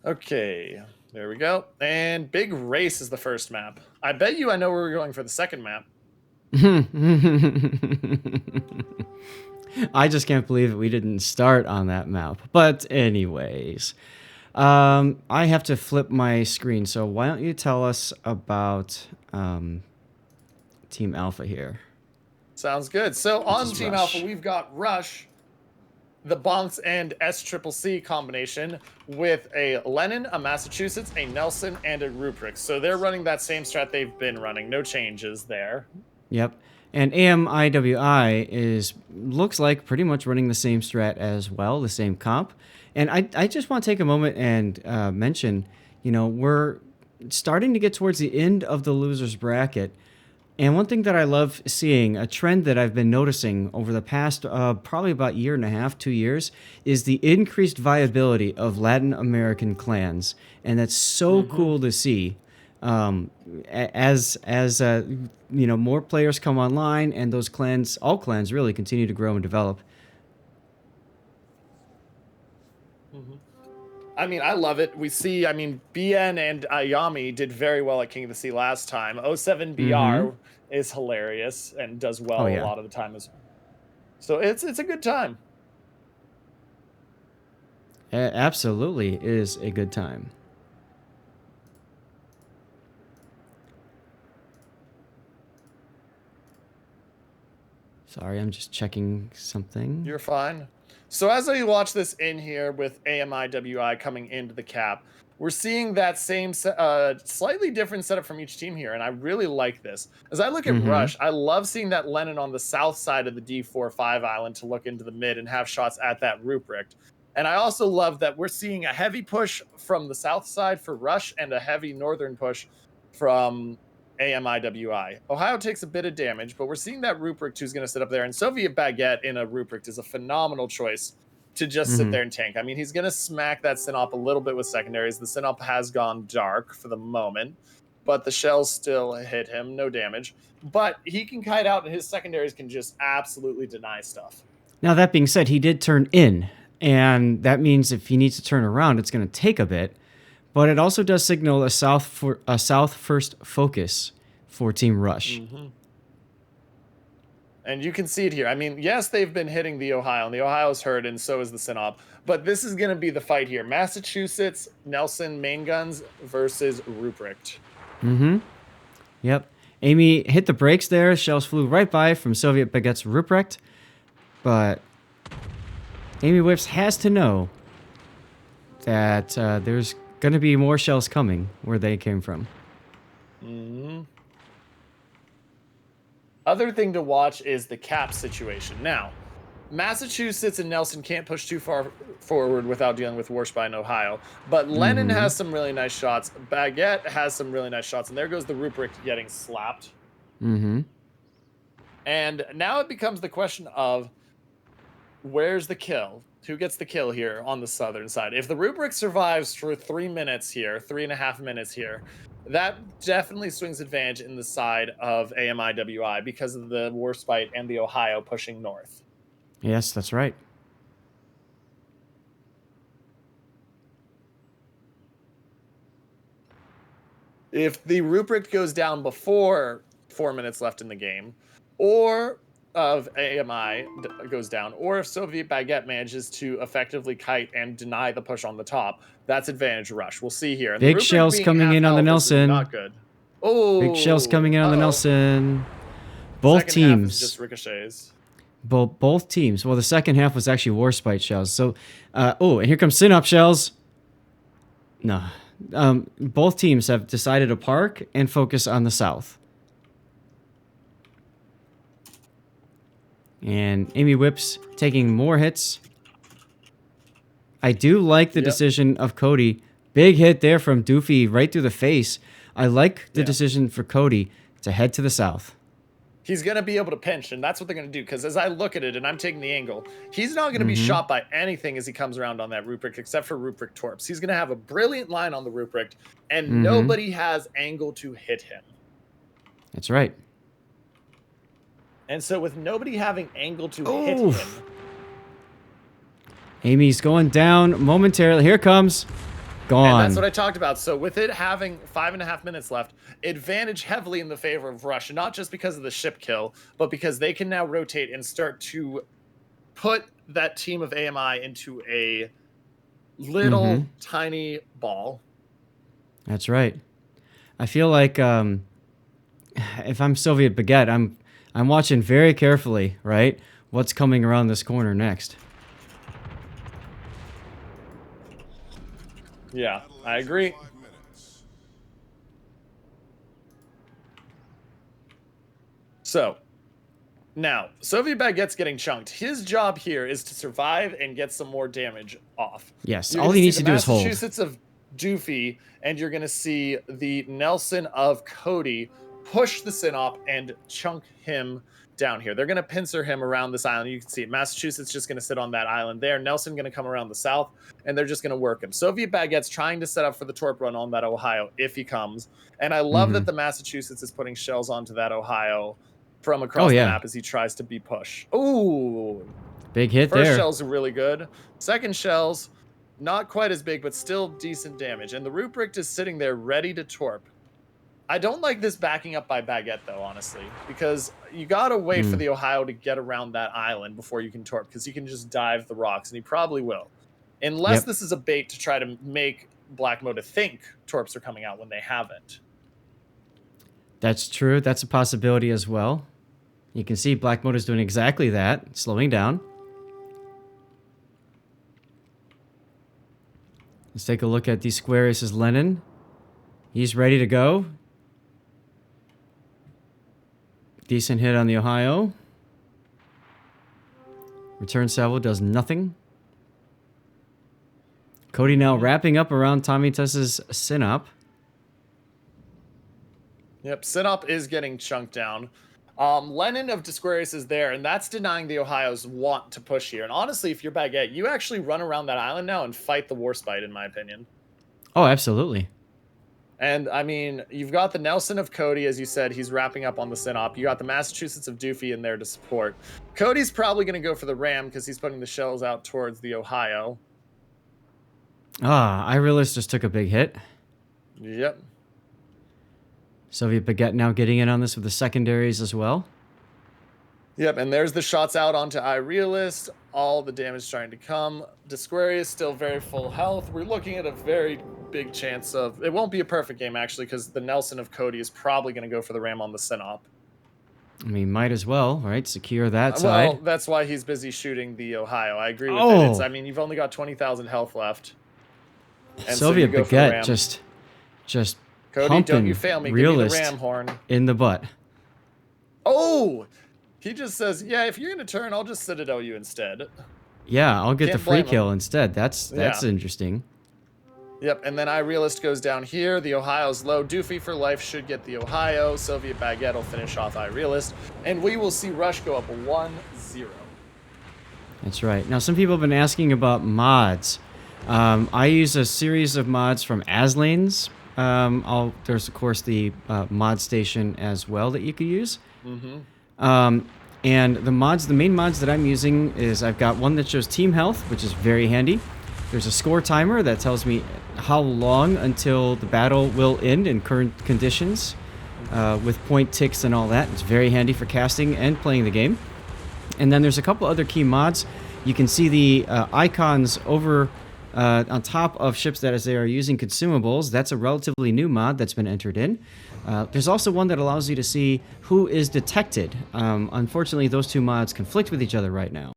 Okay, there we go. And Big Race is the first map. I bet you I know where we're going for the second map. I just can't believe we didn't start on that map. But anyways, I have to flip my screen. So why don't you tell us about Team Alpha here? Sounds good. So Which on is Team Alpha, Rush. we've got Rush, the Bonks and SCCC combination with a Lennon, a Massachusetts, a Nelson, and a Ruprecht. So they're running that same strat they've been running. No changes there. Yep. And AMIWI is looks like pretty much running the same strat as well, the same comp. And I just want to take a moment and mention, we're starting to get towards the end of the losers bracket. And one thing that I love seeing, a trend that I've been noticing over the past probably about year and a half, 2 years, is the increased viability of Latin American clans. And that's so cool to see. As more players come online and those clans, all clans really continue to grow and develop. I mean, I love it. We see, BN and Ayami did very well at King of the Sea last time. 07BR is hilarious and does well a lot of the time as well. So it's a good time. Absolutely is a good time. Sorry, I'm just checking something. You're fine. So as I watch this in here with AMIWI coming into the cap, we're seeing that same slightly different setup from each team here, and I really like this. As I look at Rush, I love seeing that Lennon on the south side of the D4-5 island to look into the mid and have shots at that Ruprecht. And I also love that we're seeing a heavy push from the south side for Rush and a heavy northern push from AMIWI. Ohio takes a bit of damage, but we're seeing that Ruprecht who's going to sit up there. And Soviet Baguette in a Ruprecht is a phenomenal choice to just sit there and tank. I mean, he's going to smack that Synop a little bit with secondaries. The Synop has gone dark for the moment, but the shells still hit him. No damage. But he can kite out, and his secondaries can just absolutely deny stuff. Now, that being said, he did turn in, and that means if he needs to turn around, it's going to take a bit. But it also does signal a south first focus for Team Rush. And you can see it here. I mean, yes, they've been hitting the Ohio, and the Ohio's hurt, and so is the Synop. But this is going to be the fight here. Massachusetts, Nelson, main guns versus Ruprecht. Yep. Amy hit the brakes there. Shells flew right by from Soviet Baguette's Ruprecht. But Amy Whips has to know that there's going to be more shells coming where they came from. Other thing to watch is the cap situation. Now, Massachusetts and Nelson can't push too far forward without dealing with Warships in Ohio. But Lennon has some really nice shots. Baguette has some really nice shots. And there goes the Ruprecht getting slapped. And now it becomes the question of where's the kill? Who gets the kill here on the southern side? If the Ruprecht survives for 3 minutes here, 3.5 minutes here, that definitely swings advantage in the side of AMIWI because of the Warspite and the Ohio pushing north. Yes, that's right. If the Ruprecht goes down before 4 minutes left in the game, or of AMI goes down, or if Soviet Baguette manages to effectively kite and deny the push on the top, that's advantage Rush. We'll see here. Big shells coming in on the Nelson. Not good. Oh, big shells coming in on the Nelson. Both teams. Just ricochets. Both teams. Well, the second half was actually Warspite shells. So, and here comes Synop shells. No. Both teams have decided to park and focus on the south. And Amy Whips taking more hits. I do like the decision of Cody. Big hit there from Doofy right through the face. I like the decision for Cody to head to the south. He's going to be able to pinch, and that's what they're going to do, because as I look at it and I'm taking the angle, he's not going to be shot by anything as he comes around on that Ruprecht, except for Ruprecht Torps. He's going to have a brilliant line on the Ruprecht, and nobody has angle to hit him. That's right. And so with nobody having angle to hit him... Amy's going down momentarily. Here comes. And that's what Gone. I talked about. So with it having 5.5 minutes left, advantage heavily in the favor of Russia, not just because of the ship kill, but because they can now rotate and start to put that team of AMI into a little tiny ball. That's right. I feel like if I'm Soviet Baguette, I'm watching very carefully, right? What's coming around this corner next? Yeah, I agree. So now, Soviet Baguette's getting chunked. His job here is to survive and get some more damage off. Yes, You're all gonna he see needs the to do is hold. Massachusetts of Doofy, and you're going to see the Nelson of Cody push the Sinop and chunk him down here. They're going to pincer him around this island. You can see it. Massachusetts just going to sit on that island there. Nelson going to come around the south, and they're just going to work him. Soviet Baguette's trying to set up for the torp run on that Ohio if he comes. And I love that the Massachusetts is putting shells onto that Ohio from across the map as he tries to be push. Ooh. Big hit First there. shells are really good. Second shells, not quite as big, but still decent damage. And the Ruprecht is sitting there ready to torp. I don't like this backing up by Baguette, though, honestly, because you got to wait for the Ohio to get around that island before you can torp, because you can just dive the rocks, and he probably will. Unless this is a bait to try to make Black Mota think torps are coming out when they haven't. That's true. That's a possibility as well. You can see Black Mota's doing exactly that, slowing down. Let's take a look at Disquarius' Lenin. He's ready to go. Decent hit on the Ohio. Return salvo does nothing. Cody now wrapping up around Tommy Tess's Sinop. Yep, Sinop is getting chunked down. Lenin of Disquarius is there, and that's denying the Ohio's want to push here. And honestly, if you're Baguette, you actually run around that island now and fight the Warspite, in my opinion. Oh, absolutely. And, I mean, you've got the Nelson of Cody, as you said. He's wrapping up on the Sinop. You got the Massachusetts of Doofy in there to support. Cody's probably going to go for the Ram because he's putting the shells out towards the Ohio. Ah, Irelis just took a big hit. Yep. Soviet Baguette now getting in on this with the secondaries as well. Yep, and there's the shots out onto iRealist. All the damage trying to come. Disquarius still very full health. We're looking at a very big chance of... It won't be a perfect game, actually, because the Nelson of Cody is probably going to go for the Ram on the Sinop. I mean, might as well, right? Secure that side. Well, that's why he's busy shooting the Ohio. I agree with it. It's, I mean, you've only got 20,000 health left. And Soviet so Baguette just Cody, don't you fail me. Give me the Ram horn. In the butt. Oh! He just says, yeah, if you're going to turn, I'll just Citadel you instead. Yeah, I'll get Can't the free blame kill him. instead. That's interesting. Yep, and then iRealist goes down here. The Ohio's low. Doofy for life should get the Ohio. Soviet Baguette will finish off iRealist. And we will see Rush go up 1-0. That's right. Now, some people have been asking about mods. I use a series of mods from Aslane's. There's, of course, the mod station as well that you could use. And the main mods that I'm using is I've got one that shows team health, which is very handy. There's a score timer that tells me how long until the battle will end in current conditions, with point ticks and all that. It's very handy for casting and playing the game. And then there's a couple other key mods. You can see the icons over on top of ships that as they are using consumables. That's a relatively new mod that's been entered in. There's also one that allows you to see who is detected. Unfortunately, those two mods conflict with each other right now.